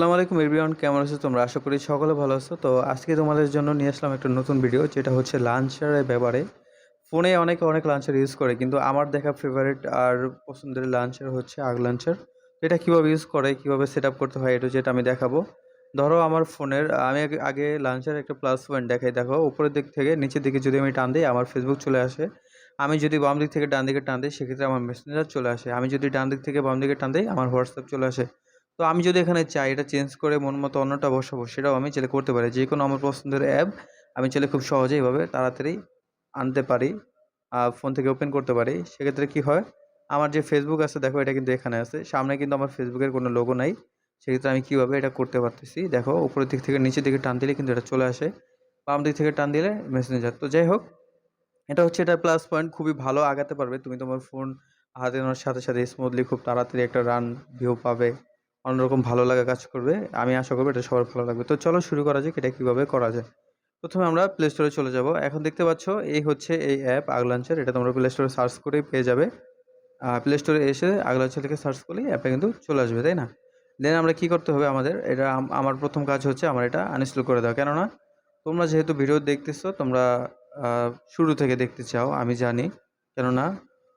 আসসালামু আলাইকুম এভরিওয়ান, কেমন আছো তোমরা? আশা করি সকলে ভালো আছো। তো আজকে তোমাদের জন্য নিয়ে আসলাম একটা নতুন ভিডিও, যেটা হচ্ছে লাঞ্চারের ব্যাপারে। ফোনে অনেকে অনেক লাঞ্চার ইউজ করে, কিন্তু আমার দেখা ফেভারিট আর পছন্দের লাঞ্চার হচ্ছে আগ লাঞ্চার। তো এটা কীভাবে ইউজ করে, কীভাবে সেট আপ করতে হয়, এটা যেটা আমি দেখাবো। ধরো আমার ফোনের আমি আগে লাঞ্চার একটা প্লাস পয়েন্ট দেখাই। দেখো, উপরের দিক থেকে নিচের দিকে যদি আমি টান দিই আমার ফেসবুক চলে আসে। আমি যদি বাম দিক থেকে ডান দিকে টান দিই সেক্ষেত্রে আমার মেসেঞ্জার চলে আসে। আমি যদি ডান দিক থেকে বাম দিকে টান দিই আমার হোয়াটসঅ্যাপ চলে আসে। তো আমি যদি এখানে চাই এটা চেঞ্জ করে মন মতো অন্যটা বসাবো, সেটাও আমি চাইলে করতে পারি। যে কোনো আমার পছন্দের অ্যাপ আমি চাইলে খুব সহজেই এভাবে তাড়াতাড়ি আনতে পারি, ফোন থেকে ওপেন করতে পারি। সেক্ষেত্রে কি হয়, আমার যে ফেসবুক আছে দেখো, এটা কিন্তু এখানে আছে, সামনে কিন্তু আমার ফেসবুকের কোনো লোগো নাই। সেক্ষেত্রে আমি কীভাবে এটা করতে পারতেছি, দেখো উপরের দিক থেকে নিচের দিকে টান দিলে কিন্তু এটা চলে আসে, বাম দিক থেকে টান দিলে মেসেঞ্জার। তো যাই হোক, এটা হচ্ছে এটার প্লাস পয়েন্ট, খুবই ভালো আগাতে পারবে তুমি তোমার ফোন হাতে নেওয়ার সাথে সাথে স্মুথলি খুব তাড়াতাড়ি একটা রান ভিউ পাবে, অন্যরকম ভালো লাগা কাজ করবে। আমি আশা করবো এটা সবার ভালো লাগবে। তো চলো শুরু করা যাক, এটা কীভাবে করা যায়। প্রথমে আমরা প্লে স্টোরে চলে যাব। এখন দেখতে পাচ্ছ এই হচ্ছে এই অ্যাপ আগ লাঞ্চার, এটা তোমরা প্লে স্টোরে সার্চ করেই পেয়ে যাবে। প্লে স্টোরে এসে আগ লাঞ্চার থেকে সার্চ করলেই অ্যাপটা কিন্তু চলে আসবে, তাই না? দেন আমরা কি করতে হবে, আমাদের এটা আমার প্রথম কাজ হচ্ছে আমার এটা আনইনস্টল করে দেওয়া। কেননা তোমরা যেহেতু ভিডিও দেখতেছো, তোমরা শুরু থেকে দেখতে চাও আমি জানি। কেননা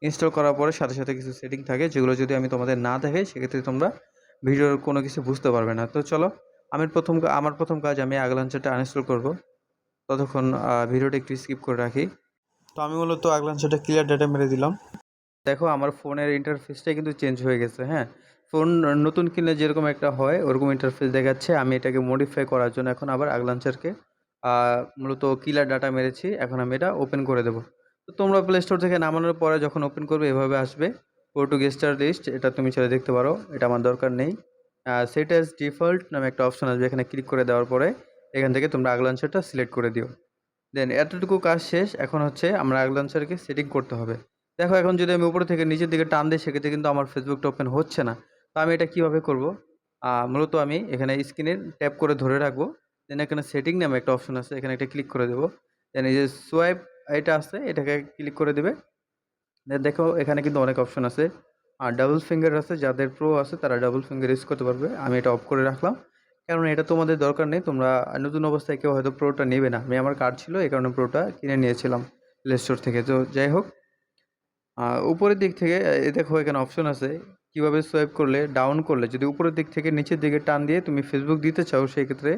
ইনস্টল করার পরে সাথে সাথে কিছু সেটিং থাকে, যেগুলো যদি আমি তোমাদের না দেখাই সেক্ষেত্রে তোমরা ভিডিওর কোনো কিছু বুঝতে পারবে না। তো চলো, আমার প্রথম কাজ আমি আগ লাঞ্চারটা আনইনস্টল করব। ততক্ষণ ভিডিওটা একটু স্কিপ করে রাখি। তো আমি মূলত আগ লাঞ্চারটা ক্লিয়ার ডাটা মেরে দিলাম। দেখো আমার ফোনের ইন্টারফেসটাই কিন্তু চেঞ্জ হয়ে গেছে। হ্যাঁ, ফোন নতুন কিনলে যেরকম একটা হয় ওরকম ইন্টারফেস দেখাচ্ছে। আমি এটাকে মডিফাই করার জন্য এখন আবার আগ লাঞ্চারকে মূলত কিলার ডাটা মেরেছি। এখন আমি এটা ওপেন করে দেবো। তো তোমরা প্লে স্টোর থেকে নামানোর পরে যখন ওপেন করবে এভাবে আসবে, গো টু গেস্টার লিস্ট, এটা তুমি ছেড়ে দেখতে পারো, এটা আমার দরকার নেই। সেট অ্যাজ ডিফল্ট নামে একটা অপশন আসবে, এখানে ক্লিক করে দেওয়ার পরে এখান থেকে তোমরা আগ লাঞ্চারটা সিলেক্ট করে দিও। দেন এতটুকু কাজ শেষ। এখন হচ্ছে আমরা আগ লাঞ্চারকে সেটিং করতে হবে। দেখো এখন যদি আমি উপরে থেকে নিচের দিকে টান দিই সেক্ষেত্রে কিন্তু আমার ফেসবুকটা ওপেন হচ্ছে না। তো আমি এটা কীভাবে করব, মূলত আমি এখানে স্ক্রিনে ট্যাপ করে ধরে রাখবো। দেন এখানে সেটিং নামে একটা অপশন আছে, এখানে একটা ক্লিক করে দেবো। দেন এই যে সোয়াইপ এটা আছে, এটাকে ক্লিক করে দেবে। দেন দেখো এখানে কিন্তু অনেক অপশন আছে, আর ডাবল ফিঙ্গার আছে, যাদের প্রো আছে তারা ডাবল ফিঙ্গার ইউজ করতে পারবে। আমি এটা অফ করে রাখলাম, কারণ এটা তোমাদের দরকার নেই। তোমরা নতুন অবস্থায় কেউ হয়তো প্রোটা নেবে না। আমি আমার কার্ড ছিল এই কারণে প্রোটা কিনে নিয়েছিলাম প্লে স্টোর থেকে। তো যাই হোক, উপরের দিক থেকে দেখো এখানে অপশন আছে কিভাবে সোয়াইপ করলে, ডাউন করলে যদি উপরের দিক থেকে নিচের দিকে টান দিয়ে তুমি ফেসবুক দিতে চাও, সেই ক্ষেত্রে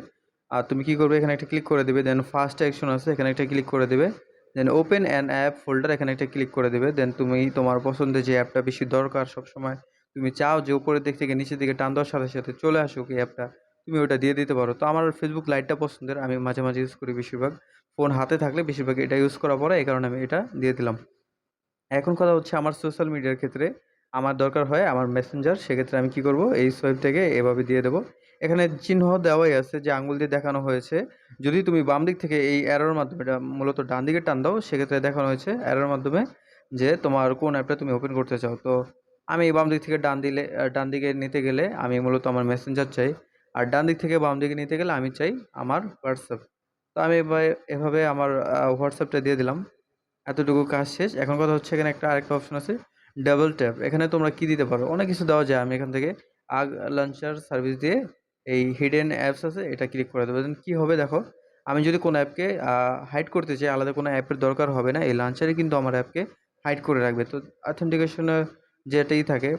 তুমি কি করবে, এখানে একটা ক্লিক করে দেবে। দেন ফার্স্ট অ্যাকশন আছে, এখানে একটা ক্লিক করে দেবে। Then open an app folder, এখানে একটা ক্লিক করে দেবে। দেন তুমি তোমার পছন্দের যে অ্যাপটা বেশি দরকার সবসময়, তুমি চাও যে উপরের দিক থেকে নিচের দিকে টান দেওয়ার সাথে সাথে চলে আসুক এই অ্যাপটা, তুমি ওটা দিয়ে দিতে পারো। তো আমার ফেসবুক লাইটটা পছন্দের, আমি মাঝে মাঝে ইউজ করি বেশিরভাগ। ফোন হাতে থাকলে বেশিরভাগ এটা ইউজ করা পড়ে, এই কারণে আমি এটা দিয়ে দিলাম। এখন কথা হচ্ছে আমার সোশ্যাল মিডিয়ার ক্ষেত্রে আমার দরকার হয় আমার মেসেঞ্জার, সেক্ষেত্রে আমি কি করব, এই সোয়াইপ থেকে এভাবে দিয়ে দেবো। এখানে চিহ্ন দেওয়াই আছে যে আঙুল দিয়ে দেখানো হয়েছে। যদি তুমি বাম দিক থেকে এই অ্যারোর মাধ্যমে, এটা মূলত ডান দিকে টান দাও, সেক্ষেত্রে দেখানো হয়েছে অ্যারোর মাধ্যমে যে তোমার কোন অ্যাপটা তুমি ওপেন করতে চাও। তো আমি বাম দিক থেকে ডান দিকে নিতে গেলে আমি মূলত আমার মেসেঞ্জার চাই, আর ডান দিক থেকে বাম দিকে নিতে গেলে আমি চাই আমার হোয়াটসঅ্যাপ। তো আমি এভাবে আমার হোয়াটসঅ্যাপটা দিয়ে দিলাম। এতটুকু কাজ শেষ। এখন কথা হচ্ছে এখানে আরেকটা অপশন আছে, ডাবল ট্যাপ। এখানে তোমরা কি দিতে পারো, অনেক কিছু দেওয়া যায়। আমি এখান থেকে আগ লঞ্চার সার্ভিস দিয়ে এই হিডেন অ্যাপস আছে এটা ক্লিক করে দেবো। দেন কী হবে দেখো, আমি যদি কোনো অ্যাপকে হাইড করতে চাই, আলাদা কোনো অ্যাপের দরকার হবে না, এই লাঞ্চারই কিন্তু আমার অ্যাপকে হাইড করে রাখবে। তো অথেন্টিকেশনের যেটাই থাকে,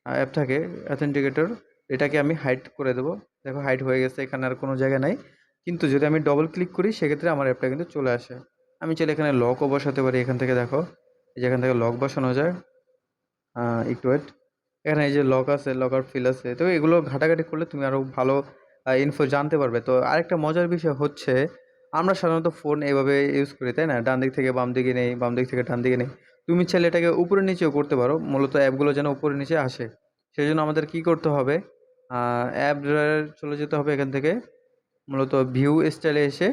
অ্যাপ থাকে অথেন্টিকেটর, এটাকে আমি হাইড করে দেবো। দেখো হাইড হয়ে গেছে, এখানে আর কোনো জায়গা নাই। কিন্তু যদি আমি ডবল ক্লিক করি সেক্ষেত্রে আমার অ্যাপটা কিন্তু চলে আসে। আমি চাইলে এখানে লকও বসাতে পারি। এখান থেকে দেখো, এই যে এখান থেকে লক বসানো যায়। একটু ওয়েট, এখানে এই যে লক আছে, লকার ফিল আছে। তো এগুলো ঘাটাঘাটি করলে তুমি আরও ভালো ইনফো জানতে পারবে। তো আরেকটা মজার বিষয় হচ্ছে, আমরা সাধারণত ফোন এভাবে ইউজ করি, তাই না? ডান দিক থেকে বাম দিকে নেই, বাম দিক থেকে ডান দিকে নেই। তুমি চাইলে এটাকে উপরে নিচেও করতে পারো, মূলত অ্যাপগুলো যেন উপরে নিচে আসে। সেই জন্য আমাদের কি করতে হবে, অ্যাপ ড্রয়ারে চলে যেতে হবে। এখান থেকে মূলত ভিউ স্টাইলে এসে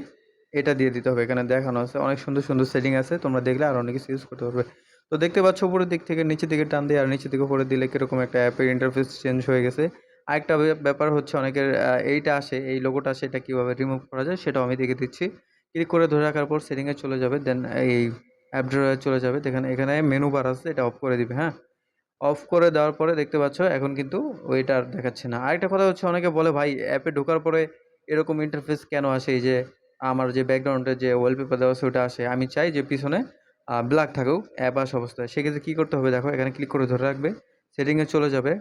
এটা দিয়ে দিতে হবে। এখানে দেখানো আছে অনেক সুন্দর সুন্দর সেটিং আছে, তোমরা দেখলে আর অনেক কিছু ইউজ করতে পারবে। তো দেখতে পাচ্ছ উপরের দিক থেকে নিচের দিকে টান দিয়ে আর নিচের দিকে উপরে দিলে কীরকম একটা অ্যাপের ইন্টারফেস চেঞ্জ হয়ে গেছে। আরেকটা ব্যাপার হচ্ছে অনেকের এইটা আসে, এই লোগোটা আসে, এটা কীভাবে রিমুভ করা যায় সেটাও আমি দেখে দিচ্ছি। ক্লিক করে ধরে রাখার পর সেটিংয়ে চলে যাবে। দেন এই অ্যাপ ড্রয়ারে চলে যাবে। দেখেন এখানে মেনু বার আছে, এটা অফ করে দিবে। হ্যাঁ, অফ করে দেওয়ার পরে দেখতে পাচ্ছ এখন কিন্তু ওইটা আর দেখাচ্ছে না। আরেকটা কথা হচ্ছে অনেকে বলে ভাই অ্যাপে ঢোকার পরে এরকম ইন্টারফেস কেন আসে? এই যে আমার যে ব্যাকগ্রাউন্ডে যে ওয়ালপেপার দেওয়া আছে ওটা আসে। আমি চাই যে পিছনে ব্ল্যাক থাকুক অ্যাপ আসা অবস্থায়। সেক্ষেত্রে কী করতে হবে দেখো এখানে ক্লিক করে ধরে রাখবে। সেটিংয়ে চলে যাবে।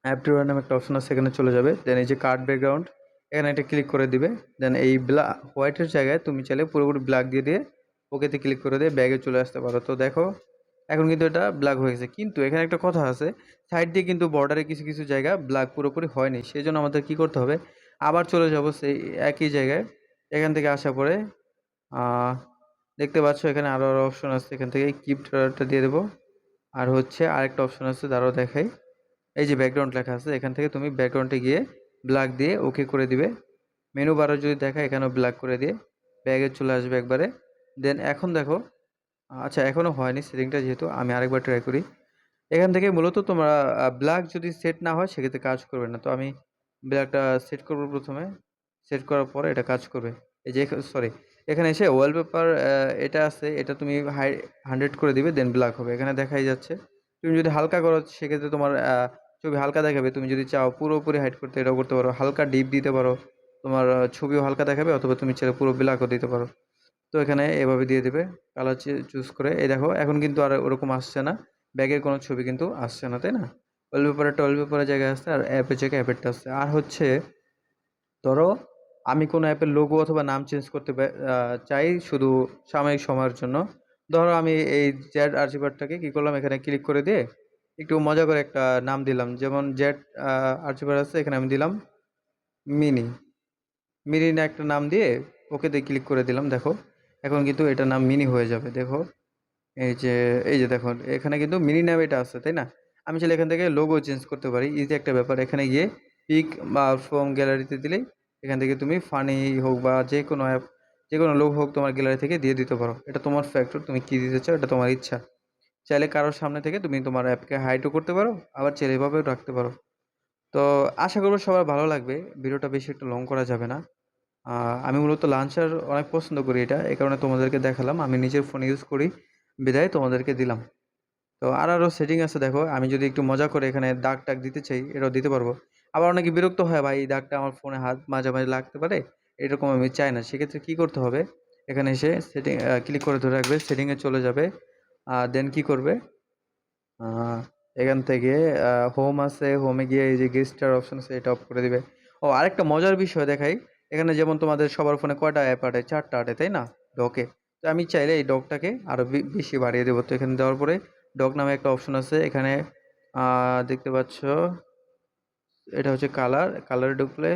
অ্যাপ ট্রিগার নামে একটা অপশন আছে এখানে চলে যাবে। দেন এই যে কার্ড ব্যাকগ্রাউন্ড এখানে একটা ক্লিক করে দিবে। দেন এই হোয়াইটের জায়গায় তুমি চাইলে পুরোপুরি ব্ল্যাক দিয়ে ওকেতে ক্লিক করে দিয়ে ব্যাগে চলে আসতে পারো। তো দেখো এখন কিন্তু এটা ব্ল্যাক হয়ে গেছে। কিন্তু এখানে একটা কথা আছে, সাইড দিয়ে কিন্তু বর্ডারে কিছু জায়গা ব্ল্যাক পুরোপুরি হয়নি। সেজন্য আমাদের কি করতে হবে? আবার চলে যাব সেই একই জায়গায়। এখান থেকে আসার পরে দেখতে পাচ্ছ এখানে আরও অপশন আছে। এখান থেকে কিপ ট্রিগারটা দিয়ে দেবো। আর হচ্ছে আরেকটা অপশন আছে, দাঁড়াও দেখাই। এই যে ব্যাকগ্রাউন্ড লেখা আছে এখান থেকে তুমি ব্যাকগ্রাউন্ডে গিয়ে ব্ল্যাক দিয়ে ওকে করে দিবে। মেনু বারও যদি দেখায় এখানেও ব্ল্যাক করে দিয়ে ব্যাগে চলে আসবে একবারে। দেন এখন দেখো, আচ্ছা এখনও হয়নি সেটিংটা, যেহেতু আমি আরেকবার ট্রাই করি। এখান থেকে মূলত তোমরা ব্ল্যাক যদি সেট না হয় সেক্ষেত্রে কাজ করবে না। তো আমি ব্ল্যাকটা সেট করব প্রথমে। সেট করার পরে এটা কাজ করবে। এই যে সরি, এখানে এসে ওয়ালপেপার এটা আছে, এটা তুমি 100 করে দিবে, দেন ব্ল্যাক হবে। এখানে দেখাই যাচ্ছে। তুমি যদি হালকা করো সেক্ষেত্রে তোমার ছবি হালকা দেখাবে। তুমি যদি চাও পুরোপুরি হাইড করতে এটাও করতে পারো। হালকা ডিপ দিতে পারো, তোমার ছবিও হালকা দেখাবে, অথবা তুমি চাইলে পুরো ব্ল্যাকও দিতে পারো। তো এখানে এভাবে দিয়ে দেবে কালার চুজ করে। এই দেখো এখন কিন্তু আর ওরকম আসছে না, ব্যাগের কোনো ছবি কিন্তু আসছে না, তাই না? ওয়ালপেপারটা ওয়ালপেপারের জায়গায় আসছে, আর অ্যাপের জায়গায় অ্যাপেরটা আসছে। আর হচ্ছে ধরো আমি কোনো অ্যাপের লোগো অথবা নাম চেঞ্জ করতে চাই শুধু সাময়িক সময়ের জন্য। ধরো আমি এই জেড আর্চিভারটাকে কী করলাম, এখানে ক্লিক করে দিয়ে একটু মজা করে একটা নাম দিলাম। যেমন জেড আর্চিভার আছে, এখানে আমি দিলাম মিনি। মিনি একটা নাম দিয়ে ওকেতে ক্লিক করে দিলাম। দেখো এখন কিন্তু এটার নাম মিনি হয়ে যাবে। দেখো এই যে দেখো এখানে কিন্তু মিনি নাম এটা আছে, তাই না? আমি চাইলে এখান থেকে লোগো চেঞ্জ করতে পারি, ইজি একটা ব্যাপার। এখানে গিয়ে পিক বা ফ্রম গ্যালারিতে দিলেই এখান থেকে তুমি ফানি হোক বা যে কোনো অ্যাপ, যে কোনো লোগো হোক তোমার গ্যালারি থেকে দিয়ে দিতে পারো। এটা তোমার ফ্যাক্টর, তুমি কী দিতে চাও এটা তোমার ইচ্ছা। চাইলে কারোর সামনে থেকে তুমি তোমার অ্যাপকে হাইডও করতে পারো, আবার চাইলে এভাবেও রাখতে পারো। তো আশা করবো সবার ভালো লাগবে। ভিডিওটা বেশি একটু লং করা যাবে না। আমি মূলত লাঞ্চার অনেক পছন্দ করি এটা, এই কারণে তোমাদেরকে দেখালাম। আমি নিজের ফোন ইউজ করি বিধায় তোমাদেরকে দিলাম। তো আরও সেটিং আছে দেখো। আমি যদি একটু মজা করে এখানে দাগ দিতে চাই এটাও দিতে পারবো। আবার অনেকে বিরক্ত হয়, ভাই এই দাগটা আমার ফোনে হাত মাঝে লাগতে পারে, এরকম আমি চাই না। সেক্ষেত্রে কী করতে হবে, এখানে এসে সেটিং ক্লিক করে ধরে রাখবে, সেটিংয়ে চলে যাবে। দেন কি করবে, এখান থেকে হোম আছে, হোমে গিয়ে এই যে গেস্টার অপশন আছে এটা অফ করে দিবে। ও আরেকটা মজার বিষয় দেখাই। এখানে যেমন তোমাদের সবার ফোনে কয়টা অ্যাপ আটে? 4টা আটে, তাই না? ডকে। তো আমি চাইলে এই ডকটাকে আরও বেশি বাড়িয়ে দেবো। তো এখানে দেওয়ার পরে ডক নামে একটা অপশন আছে, এখানে দেখতে পাচ্ছ এটা হচ্ছে কালারে ঢুকলে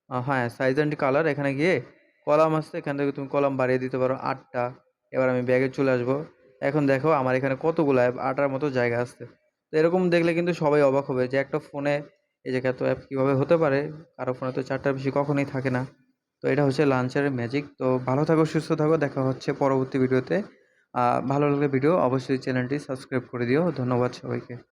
হ্যাঁ, সাইজ অ্যান্ড কালার, এখানে গিয়ে কলাম আছে, এখান থেকে তুমি কলাম বাড়িয়ে দিতে পারো 8টা। এবার আমি ব্যাগে চলে আসবো। এখন দেখো আমার এখানে কতগুলো অ্যাপ, 8টার মতো জায়গা আছে। তো এরকম দেখলে কিন্তু সবাই অবাক হবে যে একটা ফোনে এই যে এত অ্যাপ কীভাবে হতে পারে। কারো ফোনে তো 4টার বেশি কখনোই থাকে না। তো এটা হচ্ছে লাঞ্চারের ম্যাজিক। তো ভালো থাকো, সুস্থ থাকো, দেখা হচ্ছে পরবর্তী ভিডিওতে। ভালো লাগলে ভিডিও অবশ্যই চ্যানেলটি সাবস্ক্রাইব করে দিও। ধন্যবাদ সবাইকে।